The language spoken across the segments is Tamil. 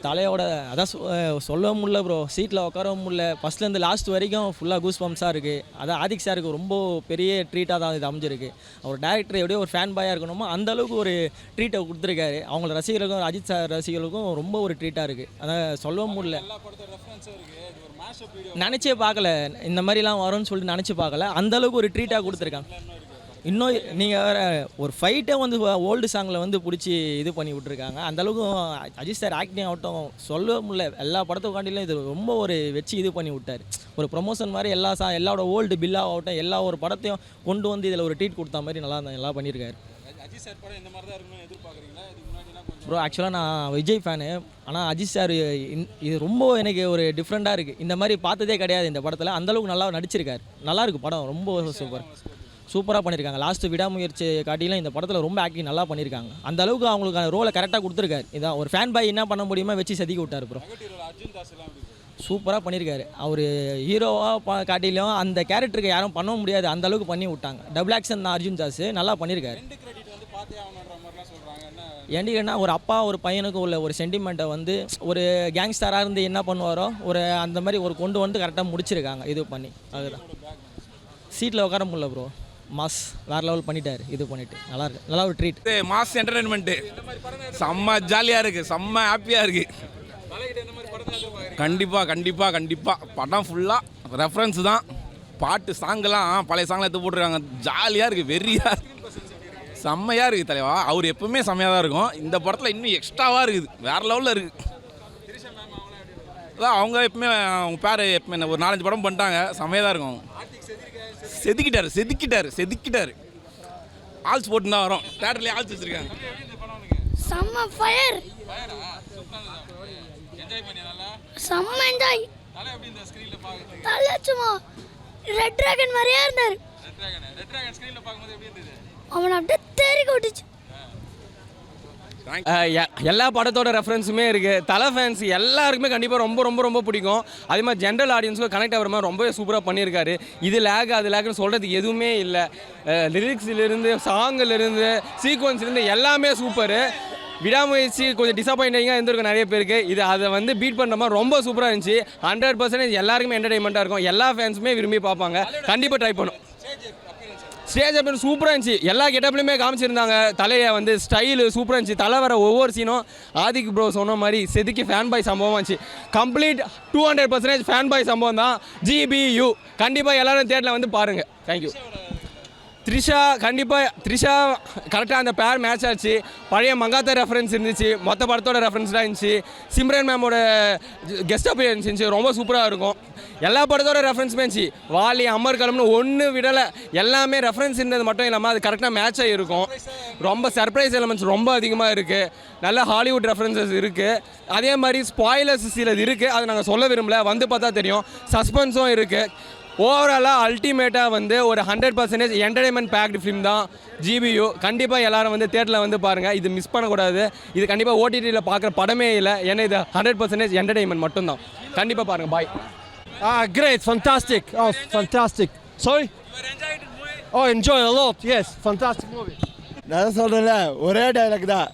தலையோட அதான் சொல்லவும் முடியல ப்ரோ. சீட்டில் உட்காரவும் முடியல. ஃபஸ்ட்லேருந்து லாஸ்ட் வரைக்கும் ஃபுல்லாக கூஸ் பம்ப்ஸாக இருக்குது. அதான் ஆதிக் சாருக்கு ரொம்ப பெரிய ட்ரீட்டாக தான் இது அமைஞ்சிருக்கு. அவர் டேரக்டர் எப்படியோ ஒரு ஃபேன் பாயாக இருக்கணுமோ அந்தளவுக்கு ஒரு ட்ரீட்டை கொடுத்துருக்காரு. அவங்கள ரசிகர்களுக்கும் அஜித் சார் ரசிகர்களுக்கும் ரொம்ப ஒரு ட்ரீட்டாக இருக்குது. அதான் சொல்லவும் முடியல. நினச்சே பார்க்கல இந்த மாதிரிலாம் வரும்னு சொல்லிட்டு நினச்சி பார்க்கல. அந்தளவுக்கு ஒரு ட்ரீட்டாக கொடுத்துருக்காங்க. இன்னும் நீங்கள் வேறு ஒரு ஃபைட்டை வந்து ஓல்டு சாங்கில் வந்து பிடிச்சி இது பண்ணி விட்ருக்காங்க. அந்தளவுக்கு அஜித் சார் ஆக்டிங் ஆகட்டும் சொல்ல முடியல. எல்லா படத்துக்காண்டிலும் இது ரொம்ப ஒரு வச்சு இது பண்ணி விட்டார். ஒரு ப்ரொமோஷன் மாதிரி எல்லாரோட ஓல்டு பில்லாக ஆகட்டும் எல்லா ஒரு படத்தையும் கொண்டு வந்து இதில் ஒரு ட்ரீட் கொடுத்த மாதிரி நல்லா பண்ணியிருக்காரு. அஜித் சார் படம் இந்த மாதிரி தான் இருக்கணும்னு எதிர்பார்க்குறீங்களா? ப்ரோ ஆக்சுவலாக நான் விஜய் ஃபேனு. ஆனால் அஜித் சார் இது ரொம்ப எனக்கு ஒரு டிஃப்ரெண்ட்டாக இருக்குது. இந்த மாதிரி பார்த்ததே கிடையாது இந்த படத்தில். அந்தளவுக்கு நல்லா நடிச்சிருக்காரு. நல்லாயிருக்கு படம். ரொம்ப சூப்பராக பண்ணியிருக்காங்க. லாஸ்ட்டு விடாமுயற்சி காட்டிலும் இந்த படத்தில் ரொம்ப ஆக்டிங் நல்லா பண்ணியிருக்காங்க. அந்த அளவுக்கு அவங்களுக்கான ரோலை கரெக்டாக கொடுத்துருக்காரு. இதான் ஒரு ஃபேன் பாய் என்ன பண்ண முடியுமோ வச்சு செதுக்கி விட்டார் ப்ரோ. சூப்பராக பண்ணியிருக்காரு. அவர் ஹீரோவாக காட்டிலும் அந்த கேரக்டருக்கு யாரும் பண்ண முடியாது அந்த அளவுக்கு பண்ணி விட்டாங்க. டபுள் ஆக்ஷன் தான் அர்ஜுன் தாஸ் நல்லா பண்ணியிருக்காரு. ஏண்டிகன்னா ஒரு அப்பா ஒரு பையனுக்கு உள்ள ஒரு சென்டிமெண்ட்டை வந்து ஒரு கேங்ஸ்டராக இருந்து என்ன பண்ணுவாரோ ஒரு அந்த மாதிரி ஒரு கொண்டு வந்து கரெக்டாக முடிச்சிருக்காங்க இது பண்ணி. அதுதான் சீட்டில் உட்கார முடியல ப்ரோ. மாஸ் வேறு லெவல் பண்ணிட்டார். இது பண்ணிவிட்டு நல்லாயிருக்கு. நல்லா ஒரு ட்ரீட். மாஸ் என்டர்டெயின்மெண்ட்டு செம்ம ஜாலியாக இருக்குது. செம்ம ஹாப்பியாக இருக்குது. கண்டிப்பாக படம் ஃபுல்லாக ரெஃபரன்ஸ் தான். பாட்டு சாங்கெல்லாம் பழைய சாங்கெலாம் எடுத்து போட்டுருக்காங்க. ஜாலியாக இருக்குது. வெறியாக செம்மையாக இருக்குது தலைவா. அவர் எப்பவுமே செம்மையாக தான் இருக்கும். இந்த படத்தில் இன்னும் எக்ஸ்ட்ராவாக இருக்குது. வேறு லெவலில் இருக்குது. அதான் அவங்க எப்பவுமே அவங்க பேர் எப்பவுமே ஒரு 4-5 படம் பண்ணிட்டாங்க. செம்மையாக தான் இருக்கும். செதுக்கிட்டாரு. ஆல்ஸ் போட்டு தான் வரும். தேட்டர்லேயே ஆல்ஸ் வச்சுருக்காங்க. செம்ம ஃபயர். செம்ம என்ஜாய். தலை சும்மா ரெட் டிராகன் மாதிரியே இருந்தார். அவனை அப்படியே தேறிக்க விட்டுச்சு. எல்லா படத்தோட ரெஃபரன்ஸுமே இருக்குது. தலை ஃபேன்ஸ் எல்லாருக்குமே கண்டிப்பாக ரொம்ப பிடிக்கும். அதே மாதிரி ஜென்ரல் ஆடியன்ஸுக்கு கனெக்ட் ஆகிற மாதிரி ரொம்பவே சூப்பராக பண்ணியிருக்காரு. இது லேக் அது லேக்னு சொல்கிறதுக்கு எதுவுமே இல்லை. லிரிக்ஸ்லேருந்து சாங்கிலேருந்து சீக்வன்ஸ்லேருந்து எல்லாமே சூப்பரு. விடாமுயற்சி கொஞ்சம் டிசப்பாயிண்டிங்காக இருந்திருக்கும் நிறைய பேருக்கு. அதை வந்து பீட் பண்ணுற மாதிரி ரொம்ப சூப்பராக இருந்துச்சு. 100% எல்லாருக்குமே என்டர்டைன்மெண்ட்டாக இருக்கும். எல்லா ஃபேன்ஸுமே விரும்பி பார்ப்பாங்க. கண்டிப்பாக ட்ரை பண்ணும். ஸ்டேஜ் அப்படி சூப்பராக இருந்துச்சு. எல்லா கெட்டப்லையுமே காமிச்சிருந்தாங்க. தலையை வந்து ஸ்டைலு சூப்பராக இருந்துச்சு. தலை வர ஒவ்வொரு சீனும் ஆதிக் ப்ரோ சொன்ன மாதிரி செதுக்கி ஃபேன் பாய் சம்பவம் இருந்துச்சு. கம்ப்ளீட் 200% ஃபேன் பாய் சம்பவம் தான். GBU கண்டிப்பாக எல்லோரும் தேட்டரில் வந்து பாருங்கள். தேங்க்யூ. த்ரிஷா கரெக்டாக அந்த பேர் மேட்ச் ஆச்சு. பழைய மங்காத்தா ரெஃபரன்ஸ் இருந்துச்சு. மொத்த படத்தோட ரெஃபரன்ஸ்லாம் இருந்துச்சு. சிம்ரன் மேமோட கெஸ்ட் அப்பியரன்ஸ் இருந்துச்சு. ரொம்ப சூப்பராக இருக்கும். எல்லா படத்தோட ரெஃபரன்ஸுமே இருந்துச்சு. வாலி அமர் கலம்னு ஒன்று விடலை. எல்லாமே ரெஃபரன்ஸ் இருந்தது மட்டும் இல்லாமல் அது கரெக்டாக மேட்சாக இருக்கும். ரொம்ப சர்ப்ரைஸ் எலமெண்ட்ஸ் ரொம்ப அதிகமாக இருக்குது. நல்ல ஹாலிவுட் ரெஃபரன்சஸ் இருக்குது. அதே மாதிரி ஸ்பாய்லர்ஸ் சிலது இருக்குது. அதை நாங்கள் சொல்ல விரும்பல. வந்து பார்த்தா தெரியும். சஸ்பென்ஸும் இருக்குது. ஓவராலாக அல்டிமேட்டாக வந்து ஒரு 100% என்டர்டைன்மெண்ட் பேக்டு ஃபிலிம் தான் GBU. கண்டிப்பாக எல்லாரும் வந்து தேட்டரில் வந்து பாருங்கள். இது மிஸ் பண்ணக்கூடாது. இது கண்டிப்பாக OTTயில் பார்க்குற படமே இல்லை. ஏன்னா இது 100% என்டர்டைன்மெண்ட் மட்டும்தான். கண்டிப்பாக பாருங்கள். பாய். Great, fantastic. Oh, fantastic. Sorry? Enjoy a lot. Yes, fantastic movie. நான் சொல்கிறேன்ல ஒரே டைலாக் தான்.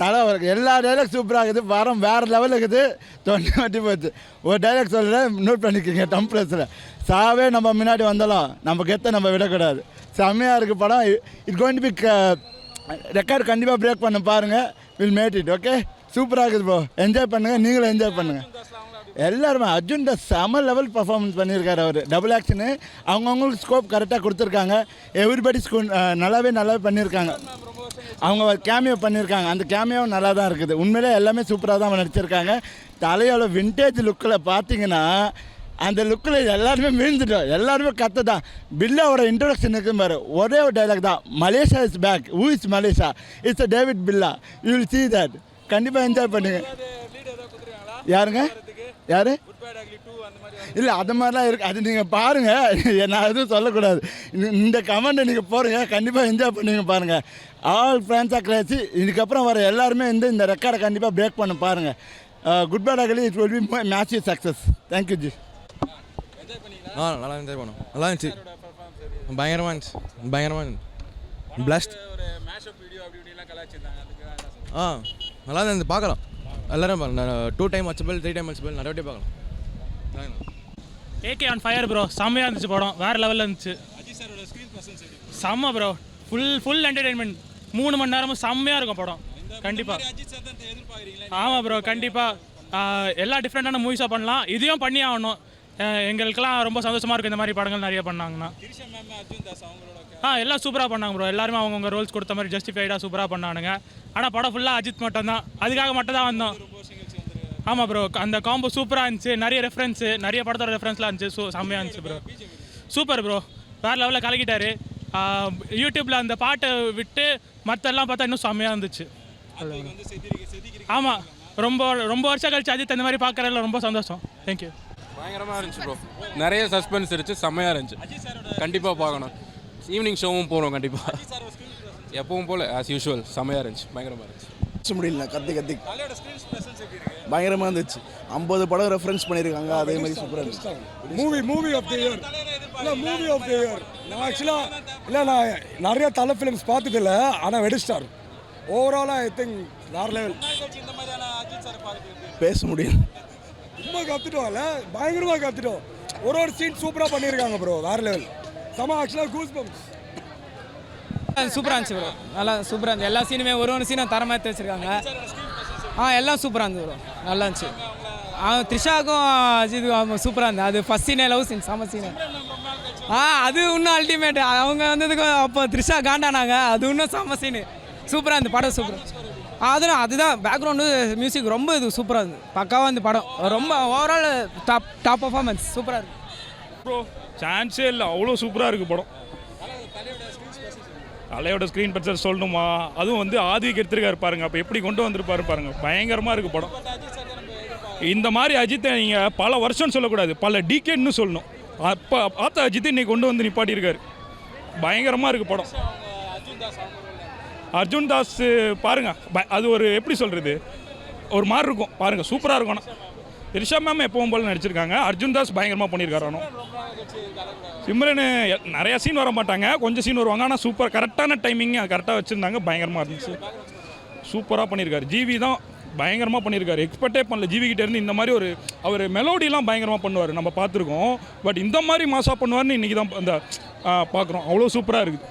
தலை எல்லா டைலாக் சூப்பராக இருக்குது. வரம் வேறு லெவலில் இருக்குது. தொண்டை வட்டி போச்சு. ஒரு டைலாக் சொல்கிறேன், நோட் பண்ணிக்கோங்க. டம்ப்ளஸில் சாவே நம்ம முன்னாடி வந்தாலும் நம்ம கெத்த நம்ம விடக்கூடாது. செம்மையாக இருக்குது படம். It going to be record கண்டிப்பாக பிரேக் பண்ண பாருங்கள். Will made it. ஓகே, சூப்பராக இருக்குது ப்ரோ. என்ஜாய் பண்ணுங்கள். நீங்களும் என்ஜாய் பண்ணுங்கள். எல்லாருமே அர்ஜுன் தாஸ் செம லெவல் பர்ஃபார்மன்ஸ் பண்ணியிருக்காரு. அவர் டபுள் ஆக்ஷனு அவங்கவுங்களுக்கு ஸ்கோப் கரெக்டாக கொடுத்துருக்காங்க. எவ்ரிபடி நல்லாவே பண்ணியிருக்காங்க. அவங்க கேமியோ பண்ணியிருக்காங்க. அந்த கேமியோவும் நல்லா தான் இருக்குது. உண்மையிலே எல்லாமே சூப்பராக தான் நடிச்சிருக்காங்க. தலையோட விண்டேஜ் லுக்கில் பார்த்தீங்கன்னா அந்த லுக்கில் எல்லாருமே மீழ்ந்துட்டோம். எல்லாருமே கற்று தான். பில்லாவோட இன்ட்ரொடக்ஷன் இருக்கும் பாரு. ஒரே ஒரு டைலாக் தான். Malaysia is back. Who is Malaysia? It's David Billa. You will see that. கண்டிப்பாக என்ஜாய் பண்ணுங்கள். யாருங்க? யார்? இல்லை, அது மாதிரிலாம் இருக்குது. அது நீங்கள் பாருங்கள். நான் எதுவும் சொல்லக்கூடாது. இந்த கமெண்ட்டை நீங்கள் போடுங்க. கண்டிப்பாக என்ஜாய் பண்ணுங்க. பாருங்கள். ஆல் ஃப்ரெண்ட்ஸாக கிளாச்சு. இதுக்கப்புறம் வர எல்லாருமே இந்த ரெக்கார்டை கண்டிப்பாக பிரேக் பண்ண பாருங்கள். Good bad ugly it will be massive success. Thank you ji. நல்லா என்ஜாய் பண்ணோம். நல்லா இருந்துச்சு. பயங்கரமாக இருந்துச்சு. பிளஸ்ட். நல்லா தான் பார்க்கலாம். எல்லாரும் 2 டைம் வாட்சபிள் 3 டைம் வாட்சபிள் நிறைய வாட்டி பார்க்கலாம். ஏகே ஆன் ஃபயர் ப்ரோ, செம்மையாக இருந்துச்சு படம், வேறு லெவலில் இருந்துச்சு. அஜித் சாரோட ஸ்க்ரீன் பிரசன்ஸ் எப்படி? செம்ம ப்ரோ, ஃபுல் என்டர்டெயின்மெண்ட், 3 மணி நேரமும் செம்மையாக இருக்கும் படம். கண்டிப்பாக அஜித் சார் தான் எதிர்பார்க்குறீங்களா? ஆமாம் ப்ரோ, கண்டிப்பாக எல்லா டிஃப்ரெண்ட்டான மூவிஸாக பண்ணலாம், இதையும் பண்ணி ஆகணும். எங்களுக்கெல்லாம் ரொம்ப சந்தோஷமாக இருக்குது இந்த மாதிரி படங்கள் நிறைய பண்ணாங்கன்னா. திரிஷா மேம், அர்ஜுன் தாஸ் அவங்களோட எல்லாம் சூப்பராக பண்ணாங்க ப்ரோ, எல்லாருமே அவங்கவுங்க ரோல்ஸ் கொடுத்த மாதிரி ஜஸ்டிஃபைடாக சூப்பராக பண்ணானுங்க. ஆனால் படம் ஃபுல்லாக அஜித் மட்டும் தான், அதுக்காக மட்டும் தான் வந்தோம். ஆமாம் ப்ரோ, அந்த காம்போ சூப்பராக இருந்துச்சு, நிறைய ரெஃபரன்ஸு, நிறைய படத்தோட ரெஃபரன்ஸ்லாம் இருந்துச்சு. செம்மையாக இருந்துச்சு ப்ரோ, சூப்பர் ப்ரோ, வேறு லெவலில் கலக்கிட்டாரு. யூடியூப்பில் அந்த பாட்டை விட்டு மற்றெல்லாம் பார்த்தா இன்னும் செம்மையாக இருந்துச்சு. ஆமாம், ரொம்ப வருஷம் கழிச்சு அஜித் இந்த மாதிரி பார்க்குறதுல ரொம்ப சந்தோஷம். தேங்க்யூ. பயங்கரமாக இருந்துச்சு ப்ரோ, நிறைய சஸ்பென்ஸ் இருந்துச்சு, செம்மையாக இருந்துச்சு. கண்டிப்பாக பார்க்கணும், ஈவினிங் ஷோவும் போகிறோம் கண்டிப்பாக. எப்பவும் போல் ஆஸ் யூஷுவல் செம்மையாக இருந்துச்சு, பயங்கரமாக இருந்துச்சு. முடியல கத்தி பயங்கரமாக இருந்துச்சு. 50 படம் ரெஃபரன்ஸ் பண்ணியிருக்காங்க, அதே மாதிரி சூப்பராக இருந்துச்சு. மூவி ஆஃப் தி இயர் இல்லை, மூவி ஆஃப் தி இயர். நான் ஆக்சுவலாக இல்லை, நான் நிறைய தலை ஃபிலிம்ஸ் பார்த்ததில்ல, ஆனால் வெடிஸ்டார் ஓவராலாக ஐ திங்க் வேறு லெவல். இந்த மாதிரியான அஜித் சார் பார்க்குறது பேச முடியல, ரொம்ப கற்றுட்டோம்ல, பயங்கரமாக கற்றுட்டோம். ஒரு சீன் சூப்பராக பண்ணியிருக்காங்க ப்ரோ, வேறு லெவல். செம ஆக்சுவலாக கூஸ் பம்ப்ஸ். சூப்பராக இருந்துச்சு ப்ரோ, நல்லா சூப்பராக இருந்துச்சு. எல்லா சீனுமே ஒரு சீனும் தரமாக எடுத்து வச்சுருக்காங்க. எல்லாம் சூப்பராக இருந்தது ப்ரோ, நல்லா இருந்துச்சு. த்ரிஷாவுக்கும் அஜித்துக்கும் சூப்பராக இருந்தது. அது ஃபஸ்ட் சீனே லவ் சீன், செம சீனு. அது இன்னும் அல்டிமேட். அவங்க வந்ததுக்கும் அப்போ த்ரிஷா காண்டானாங்க, அது இன்னும் செம சீனு. சூப்பராக இருந்தது படம், சூப்பராக. அதுதான் பேக்ரவுண்டு மியூசிக் ரொம்ப இது சூப்பராக இருந்தது, பக்காவாக இந்த படம். ரொம்ப ஓவரால் டாப் பர்ஃபார்மன்ஸ் சூப்பராக இருக்குது ப்ரோ. சான்ஸே இல்லை, அவ்வளோ சூப்பராக இருக்குது படம். தலையோட ஸ்க்ரீன் பர்சர் சொல்லணுமா, அதுவும் வந்து ஆதிக்கு எடுத்துருக்காரு பாருங்க, அப்போ எப்படி கொண்டு வந்திருப்பாரு பாருங்க, பயங்கரமாக இருக்குது படம். இந்த மாதிரி அஜித்தை நீங்கள் பல வருஷம்னு சொல்லக்கூடாது, பல டிகேட்னு சொல்லணும். அப்போ பார்த்த அஜித்தை இன்னைக்கு கொண்டு வந்து நிப்பாட்டியிருக்காரு, பயங்கரமாக இருக்குது படம். அர்ஜுன் தாஸ் பாருங்க, அது ஒரு எப்படி சொல்கிறது, ஒரு மாதிரி இருக்கும் பாருங்கள், சூப்பராக இருக்கும். ரிஷா மேம் எப்பவும் போல் நடிச்சிருக்காங்க. அர்ஜுன் தாஸ் பயங்கரமாக பண்ணியிருக்காரு. ஆனால் சிம்ரன் நிறையா சீன் வர மாட்டாங்க, கொஞ்சம் சீன் வருவாங்க, ஆனால் சூப்பர் கரெக்டான டைமிங் கரெக்டாக வச்சுருந்தாங்க, பயங்கரமாக இருந்துச்சு, சூப்பராக பண்ணியிருக்காரு. ஜிவி தான் பயங்கரமாக பண்ணியிருக்காரு, எக்ஸ்பெக்டே பண்ணல ஜிவி கிட்டே இருந்து இந்த மாதிரி ஒரு அவர் மெலோடிலாம் பயங்கரமாக பண்ணுவார், நம்ம பார்த்துருக்கோம். பட் இந்த மாதிரி மாசாக பண்ணுவார்னு இன்றைக்கி தான் அந்த பார்க்குறோம், அவ்வளோ சூப்பராக இருக்குது.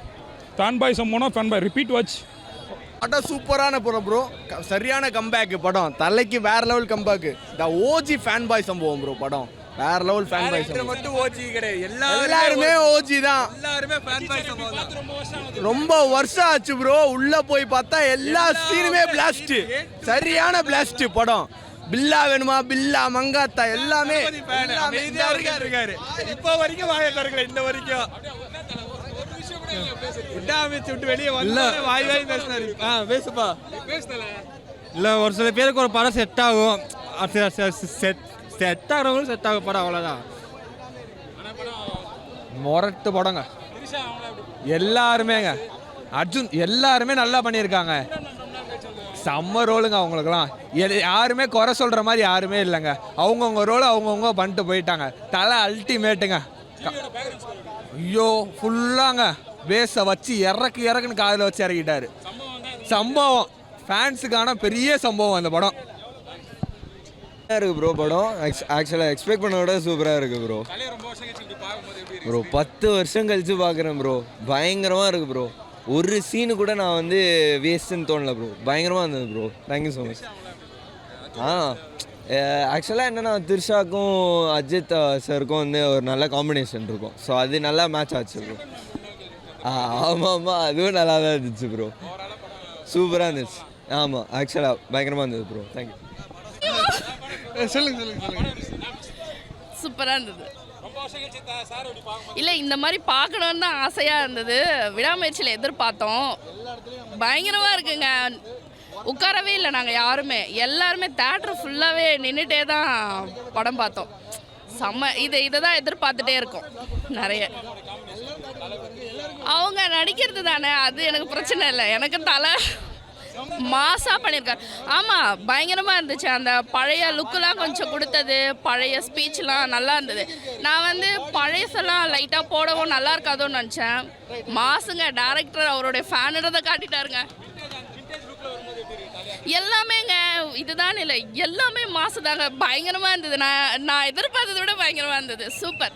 ஃபேன் பாய் சம்போனா ஃபேன் பாய் ரிப்பீட் வாட்ச். படம் சூப்பரான படம் ப்ரோ, சரியான கம்பேக் படம், தலைக்கு வேற level comeback. The OG fan boy சம்பவம் ப்ரோ, படம் வேற லெவல் ஃபேன் பாய் சம்பவம். மட்டும் ஓஜி கிடையாது, எல்லாருமே ஓஜி தான், எல்லாருமே ஃபேன் பாய் சம்பவம் தான். ரொம்ப வருஷம் ஆச்சு ப்ரோ, உள்ள போய் பார்த்தா எல்லா சீனுமே பிளாஸ்ட், சரியான பிளாஸ்ட் படம். பில்லா வேணுமா, பில்லா மங்காத்தா எல்லாமே இருக்காரு இப்போ வரைக்கும் வாயை திறக்கல, இந்த வரைக்கும் விட்டு வெளியே வந்து வாய் பேசினாரு. பேசுப்பா இல்லை, ஒரு சில பேருக்கு ஒரு படம் செட் ஆகும், செட் ஆகிறவங்களும் செட் ஆகும் படம், அவ்வளோதான். முரட்டு படங்க, எல்லாருமேங்க. அர்ஜுன் எல்லாருமே நல்லா பண்ணியிருக்காங்க, செம்ம ரோலுங்க அவங்களுக்குலாம். யாருமே குறை சொல்கிற மாதிரி யாருமே இல்லைங்க, அவங்கவுங்க ரோலை அவங்கவுங்க பண்ணிட்டு போயிட்டாங்க. தலை அல்டிமேட்டுங்க. ஐயோ ஃபுல்லாங்க பேஸை வச்சு இறக்குன்னு காதில் வச்சு இறக்கிட்டாரு. சம்பவம் ஃபேன்ஸுக்கான பெரிய சம்பவம் அந்த படம். இருக்குது ப்ரோ படம். ஆக்சுவலாக எக்ஸ்பெக்ட் பண்ண விட சூப்பராக இருக்குது ப்ரோ. ப்ரோ 10 வருஷம் கழித்து பார்க்குறேன் ப்ரோ, பயங்கரமாக இருக்குது ப்ரோ. ஒரு சீனு கூட நான் வந்து வேஸ்ட்டுன்னு தோணலை ப்ரோ, பயங்கரமாக இருந்தது ப்ரோ. Thank you so much. ஆக்சுவலாக என்னென்னா த்ரிஷாக்கும் அஜித் சாருக்கும் வந்து ஒரு நல்ல காம்பினேஷன் இருக்கும், ஸோ அது நல்லா மேட்ச் ஆச்சு ப்ரோ. ஆமாம், அதுவும் நல்லா தான் இருந்துச்சு ப்ரோ, சூப்பராக இருந்துச்சு. ஆமாம், ஆக்சுவலாக பயங்கரமாக இருந்தது ப்ரோ. தேங்க்யூ. சொல்லுங்க. சூப்பராக இருந்தது. இல்லை, இந்த மாதிரி பார்க்கணுன்னு தான் ஆசையாக இருந்தது, விடாமுயற்சியில் எதிர்பார்த்தோம். பயங்கரமாக இருக்குங்க, உட்காரவே இல்லை நாங்கள் யாருமே, எல்லாருமே தேட்டர் ஃபுல்லாகவே நின்றுட்டே தான் படம் பார்த்தோம். செம்ம, இதை தான் எதிர்பார்த்துட்டே இருக்கோம். நிறைய அவங்க நடிக்கிறது தானே, அது எனக்கு பிரச்சனை இல்லை, எனக்கு தலை மாசாக பண்ணியிருக்காரு. ஆமாம், பயங்கரமாக இருந்துச்சு. அந்த பழைய லுக்கெலாம் கொஞ்சம் கொடுத்தது, பழைய ஸ்பீச்லாம் நல்லா இருந்தது. நான் வந்து பழையசெல்லாம் லைட்டாக போடவும் நல்லா இருக்காதோன்னு நினச்சேன். மாசுங்க, டேரக்டர் அவருடைய ஃபேனுன்றதை காட்டிட்டாருங்க. எல்லாமேங்க இதுதான் இல்லை எல்லாமே மாசு தாங்க பயங்கரமாக இருந்தது நான் எதிர்பார்த்ததை விட பயங்கரமாக இருந்தது சூப்பர்